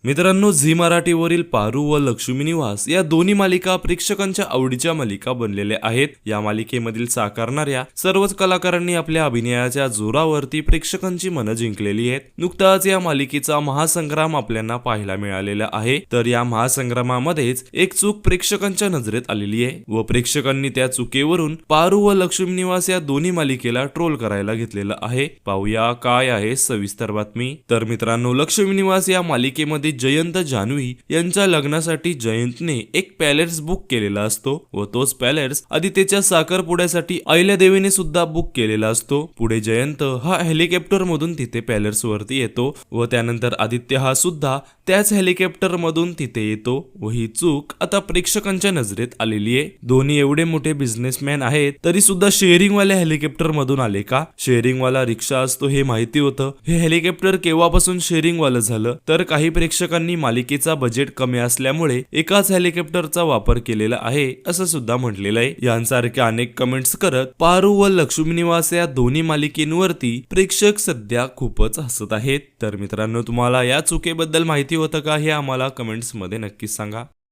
मित्रांनो, झी मराठीवरील पारू व लक्ष्मी निवास या दोन्ही मालिका प्रेक्षकांच्या आवडीच्या मालिका बनलेल्या आहेत। या मालिकेमधील साकारणाऱ्या सर्वच कलाकारांनी आपल्या अभिनयाच्या जोरावरती प्रेक्षकांची मनं जिंकलेली आहेत। नुकताच या मालिकेचा महासंग्राम आपल्याला पाहायला मिळालेला आहे। तर या महासंग्रामामध्येच एक चूक प्रेक्षकांच्या नजरेत आलेली आहे व प्रेक्षकांनी त्या चुकीवरून पारू व लक्ष्मी निवास या दोन्ही मालिकेला ट्रोल करायला घेतलेलं आहे। पाहूया काय आहे सविस्तर बातमी। तर मित्रांनो, लक्ष्मी निवास या मालिकेमध्ये जयंत जान्हवी यांच्या लग्नासाठी जयंतने एक पॅलेस बुक केलेला असतो व तोच पॅलेस आदित्यच्या साखरपुड्यासाठी अहिल्यादेवीने सुद्धा बुक केलेला असतो। पुढे जयंत हा हेलिकॉप्टर मधून तिथे पॅलेस वरती येतो व त्यानंतर आदित्य हा सुद्धा त्याच हेलिकॉप्टर मधून तिथे येतो व ही चूक आता प्रेक्षकांच्या नजरेत आलेली आहे। दोन्ही एवढे मोठे बिझनेसमॅन आहेत तरी सुद्धा शेअरिंग वाल्या हेलिकॉप्टर मधून आले का? शेअरिंग वाला रिक्षा असतो हे माहिती होतं। हे हेलिकॉप्टर केव्हापासून शेअरिंग वाला झालं? तर काही प्रेक्षकांनी मालिकेचा बजेट कमी असल्यामुळे एकाच हेलिकॉप्टरचा वापर केलेला आहे असं सुद्धा म्हटलेलं आहे। यांसारख्या अनेक कमेंट्स करत पारू व लक्ष्मी निवास या दोन्ही मालिकेंवरती प्रेक्षक सध्या खूपच हसत आहेत। तर मित्रांनो, तुम्हाला या चुकीबद्दल माहिती होतं का? हे आम्हाला कमेंट्स मध्ये नक्कीच सांगा।